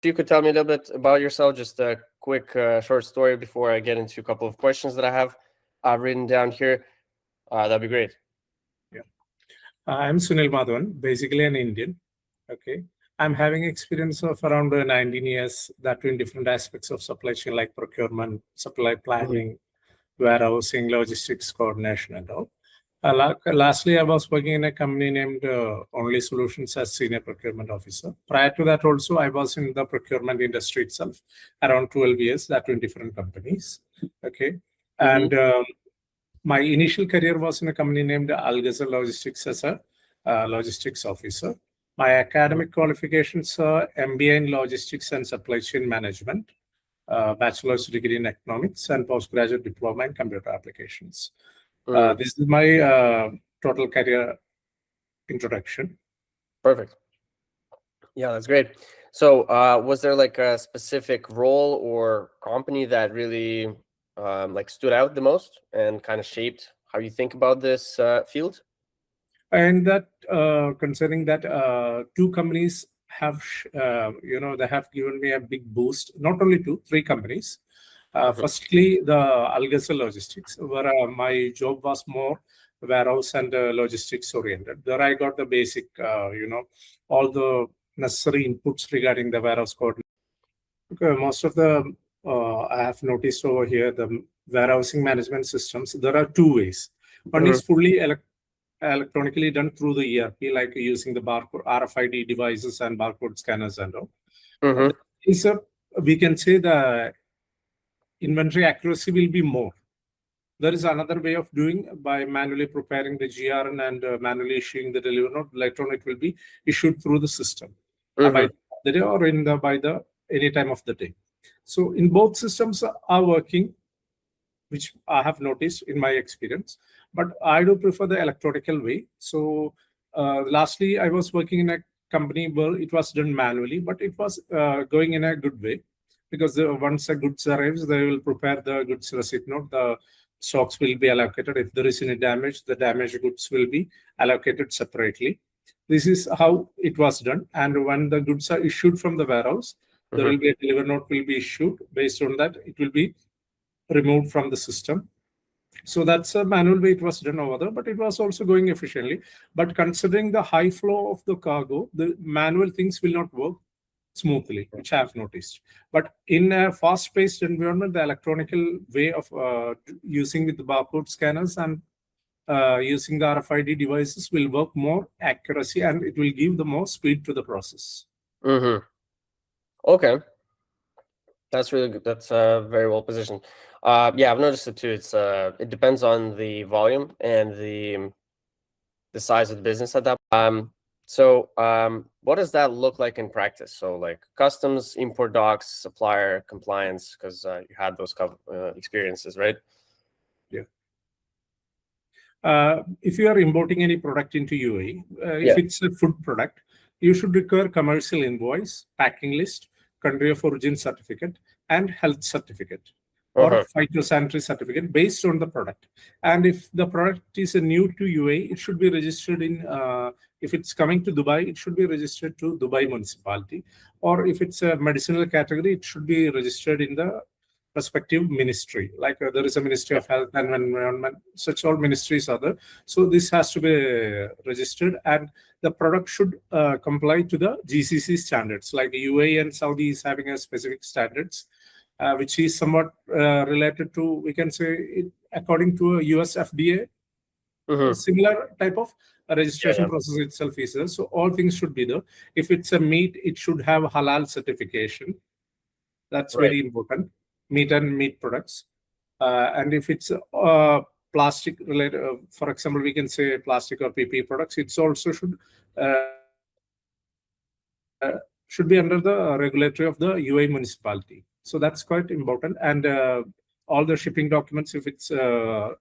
If you could tell me a little bit about yourself, just a quick short story before I get into a couple of questions that I have written down here, that'd be great. Yeah. I'm Sunil Madhavan, basically an Indian. Okay. I'm having experience of around 19 years, that in different aspects of supply chain like procurement, supply planning, warehousing, logistics coordination, and all. Lastly, I was working in a company named Only Solutions as Senior Procurement Officer. Prior to that, also, I was in the procurement industry itself, around 12 years, that in different companies. Okay. And my initial career was in a company named Algaza Logistics as a logistics officer. My academic qualifications are MBA in Logistics and Supply Chain Management, bachelor's degree in economics, and postgraduate diploma in computer applications. This is my total career introduction. Perfect. Yeah, that's great. So was there like a specific role or company that really like stood out the most and kind of shaped how you think about this field? And that concerning that two companies have, they have given me a big boost. Not only two, three companies. Firstly, the Algasa Logistics, where my job was more warehouse and logistics oriented. There I got the basic, all the necessary inputs regarding the warehouse coordination. Most of the, I have noticed over here, the warehousing management systems, there are two ways. One is fully electronically done through the ERP, like using the barcode, RFID devices and barcode scanners and all. We can say the inventory accuracy will be more. There is another way of doing by manually preparing the GRN and manually issuing the delivery note. Later on, it will be issued through the system by the day or by the any time of the day. So in both systems are working, which I have noticed in my experience, but I do prefer the electronical way. So lastly, I was working in a company where it was done manually, but it was going in a good way, because once the goods arrives, they will prepare the goods receipt note. The stocks will be allocated. If there is any damage, the damaged goods will be allocated separately. This is how it was done. And when the goods are issued from the warehouse, there will be a delivery note will be issued. Based on that, it will be removed from the system. So that's a manual way it was done over there, but it was also going efficiently. But considering the high flow of the cargo, the manual things will not work smoothly, which I have noticed. But in a fast-paced environment, the electronical way of using with the barcode scanners and using the RFID devices will work more accuracy, and it will give the more speed to the process. Okay. That's really good. That's very well positioned. Yeah, I've noticed it too. It's it depends on the volume and the size of the business at that. So what does that look like in practice? So like customs, import docs, supplier compliance, because you had those experiences, right? Yeah. If you are importing any product into UAE, if it's a food product, you should require commercial invoice, packing list, country of origin certificate, and health certificate or phytosanitary certificate based on the product. And if the product is new to UAE, it should be registered in, if it's coming to Dubai, it should be registered to Dubai Municipality. Or if it's a medicinal category, it should be registered in the respective ministry. Like there is a Ministry of Health and Environment, such all ministries are there. So this has to be registered, and the product should comply to the GCC standards. Like UAE and Saudi is having a specific standards, which is somewhat related to, we can say, according to a US FDA, similar type of registration process itself is there. So all things should be there. If it's a meat, it should have halal certification. That's very important. Meat and meat products. And if it's plastic related, for example, we can say plastic or PP products, it's also should be under the regulatory of the UAE municipality. So that's quite important. And all the shipping documents, if it's what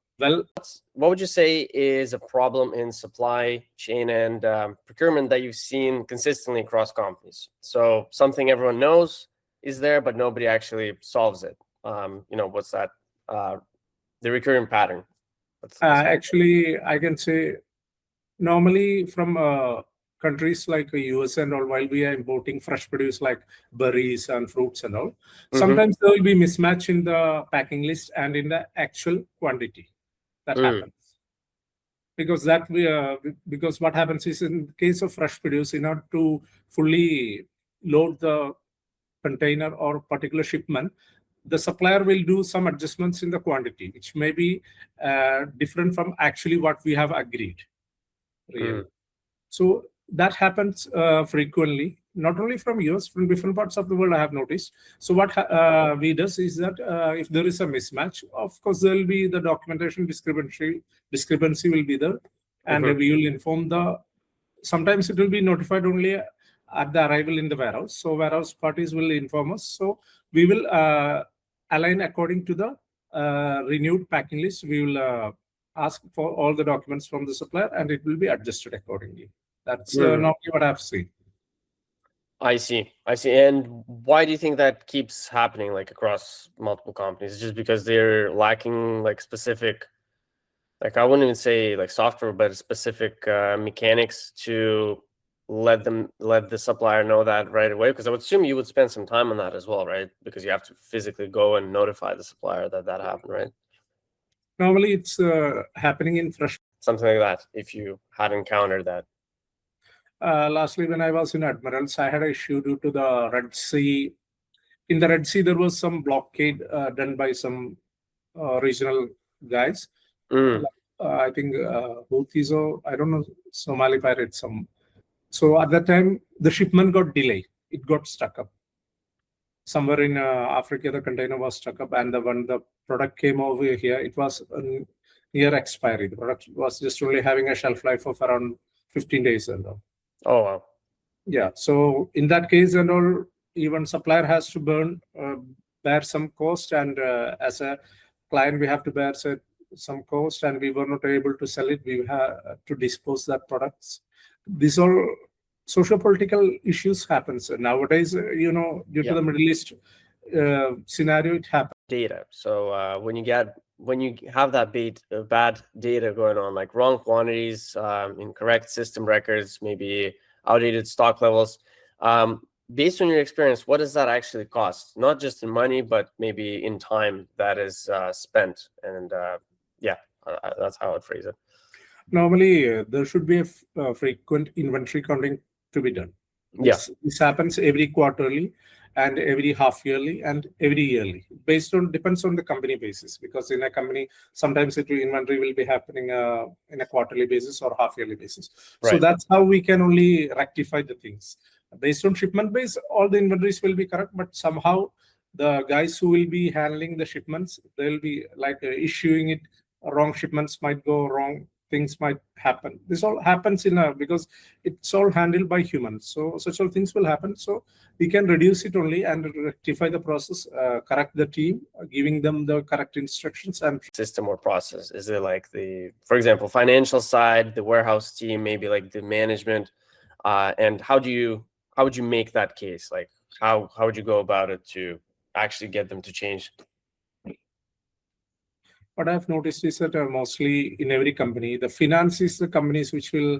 would you say is a problem in supply chain and procurement that you've seen consistently across companies? So something everyone knows is there, but nobody actually solves it. What's that? The recurring pattern. Actually, I can say normally from countries like the US and all, while we are importing fresh produce like berries and fruits and all, Mm-hmm. sometimes there will be mismatch in the packing list and in the actual quantity. That happens. Because because what happens is, in the case of fresh produce, in order to fully load the container or particular shipment, the supplier will do some adjustments in the quantity, which may be different from actually what we have agreed. Really. So that happens frequently, not only from US, from different parts of the world, I have noticed. So what we does is that if there is a mismatch, of course, there will be the documentation discrepancy will be there. And we will inform sometimes it will be notified only at the arrival in the warehouse. So warehouse parties will inform us. So we will align according to the renewed packing list. We will ask for all the documents from the supplier, and it will be adjusted accordingly. That's normally what I've seen. I see. And why do you think that keeps happening, like across multiple companies? Just because they're lacking like specific, like I wouldn't even say like software, but specific mechanics to let the supplier know that right away? Because I would assume you would spend some time on that as well, right? Because you have to physically go and notify the supplier that happened, right? Normally, it's happening in fresh. Something like that, if you had encountered that. Lastly, when I was in Admirals, I had an issue due to the Red Sea. In the Red Sea, there was some blockade done by some regional guys. I think Houthis, or I don't know, Somali pirates. So at that time, the shipment got delayed. It got stuck up. Somewhere in Africa, the container was stuck up, and when the product came over here, it was near expiry. The product was just only having a shelf life of around 15 days and all. Oh, wow. Yeah. So in that case and all, even supplier has to bear some cost, and as a client, we have to bear some cost, and we were not able to sell it. We have to dispose that products. These all socio-political issues happens nowadays. Due to the Middle East scenario, it happens. Data. So when you have that bad data going on, like wrong quantities, incorrect system records, maybe outdated stock levels, based on your experience, what does that actually cost? Not just in money, but maybe in time that is spent. And that's how I would phrase it. Normally, there should be a frequent inventory counting to be done. This happens every quarterly and every half yearly and every yearly. Depends on the company basis, because in a company, sometimes inventory will be happening in a quarterly basis or half yearly basis. Right. So that's how we can only rectify the things. Based on shipment base, all the inventories will be correct, but somehow the guys who will be handling the shipments, they'll be like issuing it. Wrong shipments might go wrong. Things might happen. This all happens because it's all handled by humans. So such all things will happen. So we can reduce it only and rectify the process, correct the team, giving them the correct instructions and system or process. Is it like for example, financial side, the warehouse team, maybe like the management, and how would you make that case? Like how would you go about it to actually get them to change? What I've noticed is that mostly in every company, the finance is the companies which will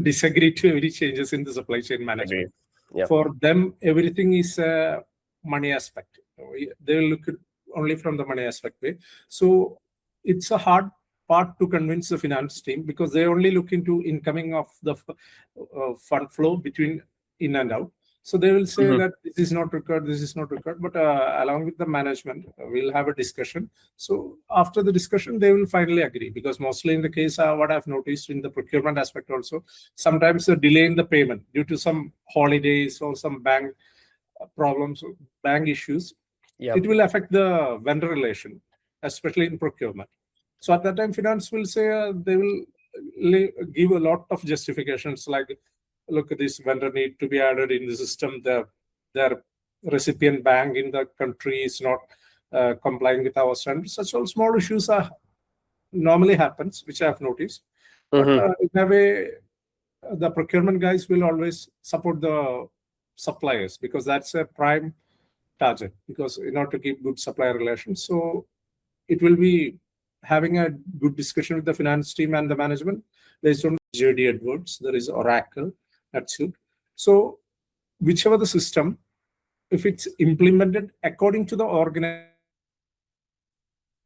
disagree to every changes in the supply chain management. Yeah. For them, everything is a money aspect. They will look at only from the money aspect way. So it's a hard part to convince the finance team, because they only look into incoming of the fund flow between in and out. So they will say that this is not required, but along with the management, we'll have a discussion. So after the discussion, they will finally agree, because mostly in the case, what I've noticed in the procurement aspect also, sometimes the delay in the payment due to some holidays or some bank problems, bank issues, it will affect the vendor relation, especially in procurement. So at that time, finance will say they will give a lot of justifications like, look, this vendor need to be added in the system. Their recipient bank in the country is not complying with our standards. Such all small issues normally happens, which I have noticed. But in a way, the procurement guys will always support the suppliers, because that's a prime target. Because in order to keep good supplier relations, so it will be having a good discussion with the finance team and the management based on JD Edwards. There is Oracle. That's it. So whichever the system, if it's implemented according to the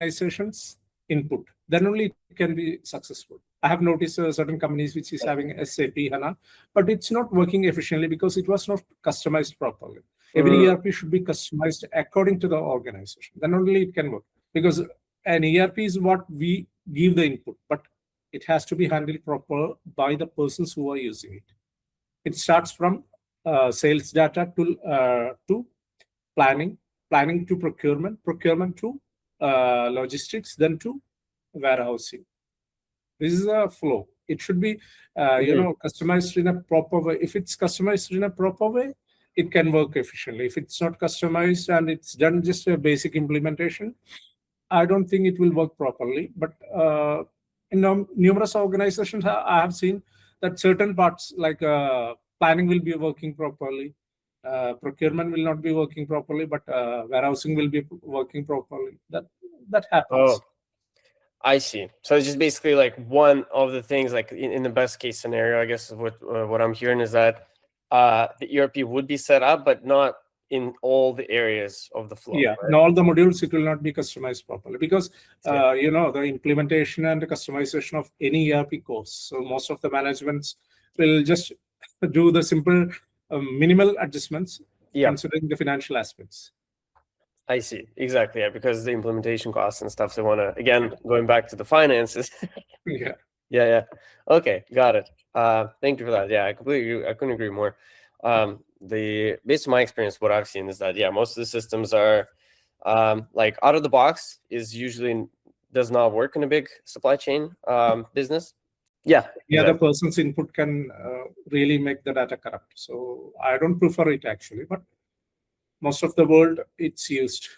organization's input, then only it can be successful. I have noticed certain companies which is having SAP HANA, but it's not working efficiently because it was not customized properly. Every ERP should be customized according to the organization. Then only it can work. Because an ERP is what we give the input, but it has to be handled proper by the persons who are using it. It starts from sales data to planning, planning to procurement, procurement to logistics, then to warehousing. This is a flow. It should be, customized in a proper way. If it's customized in a proper way, it can work efficiently. If it's not customized and it's done just a basic implementation, I don't think it will work properly. But in numerous organizations, I have seen that certain parts like planning will be working properly, procurement will not be working properly, but warehousing will be working properly. That happens. Oh, I see. So it's just basically like one of the things, like in the best case scenario, I guess what I'm hearing is that the ERP would be set up, but not in all the areas of the flow. Yeah, Right? in all the modules, it will not be customized properly because, the implementation and the customization of any ERP course. So most of the managements will just do the simple minimal adjustments, considering the financial aspects. I see. Exactly. Yeah, because the implementation costs and stuff. They want to, again, going back to the finances. Yeah. Yeah. Okay. Got it. Thank you for that. Yeah, I couldn't agree more. Based on my experience, what I've seen is that, most of the systems are like out of the box is usually does not work in a big supply chain business. Yeah. The person's input can really make the data corrupt. So I don't prefer it actually, but most of the world it's used.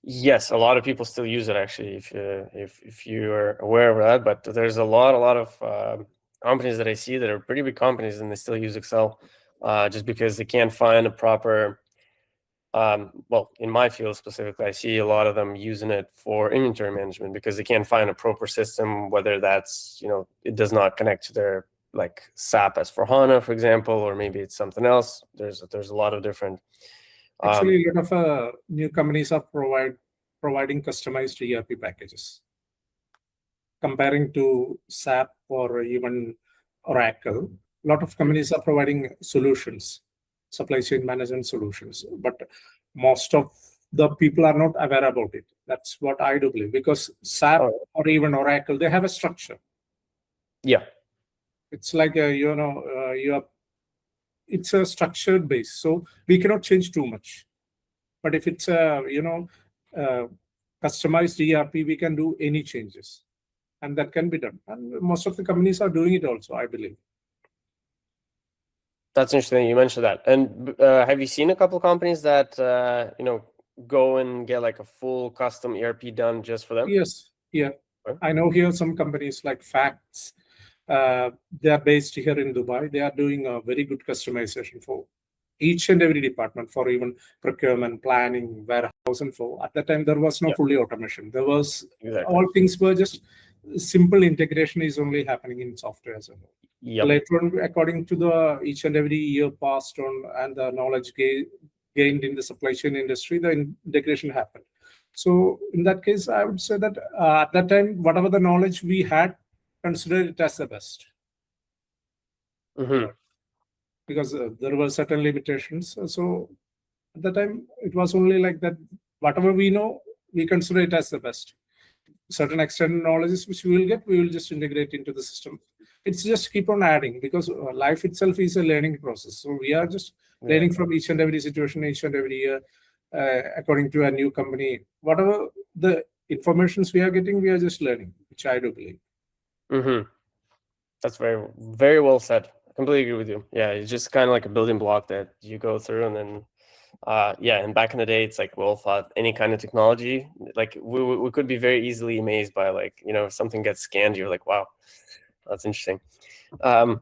Yes, a lot of people still use it actually. If you are aware of that, but there's a lot of companies that I see that are pretty big companies and they still use Excel, just because they can't find a proper. Well, in my field specifically, I see a lot of them using it for inventory management because they can't find a proper system, whether that's it does not connect to their like SAP S/4HANA, for example, or maybe it's something else. There's a lot of different. Actually, a lot of new companies are providing customized ERP packages. Comparing to SAP or even Oracle, a lot of companies are providing solutions, supply chain management solutions, but most of the people are not aware about it. That's what I do believe, because SAP or even Oracle, they have a structure. Yeah. It's like it's a structured base, so we cannot change too much. But if it's a customized ERP, we can do any changes, and that can be done. And most of the companies are doing it also, I believe. That's interesting. You mentioned that. And have you seen a couple of companies that go and get like a full custom ERP done just for them? Yes. Yeah. Okay. I know here some companies like Facts. They are based here in Dubai. They are doing a very good customization for each and every department, for even procurement, planning, warehouse, and for. At that time, there was no fully automation. There was all things were just simple integration is only happening in software as well. Yep. Later on, according to the each and every year passed on and the knowledge gained in the supply chain industry, the integration happened. So in that case, I would say that at that time, whatever the knowledge we had, consider it as the best. Mm-hmm. Because there were certain limitations. So at the time, it was only like that. Whatever we know, we consider it as the best. Certain external knowledges which we will get, we will just integrate into the system. It's just keep on adding, because life itself is a learning process. So we are just learning from each and every situation, each and every year, according to a new company. Whatever the informations we are getting, we are just learning, which I do believe. Mm-hmm. That's very, very well said. I completely agree with you. Yeah, it's just kind of like a building block that you go through, and then and back in the day, it's like we all thought any kind of technology, like we could be very easily amazed by, like, if something gets scanned, you're like, wow, that's interesting.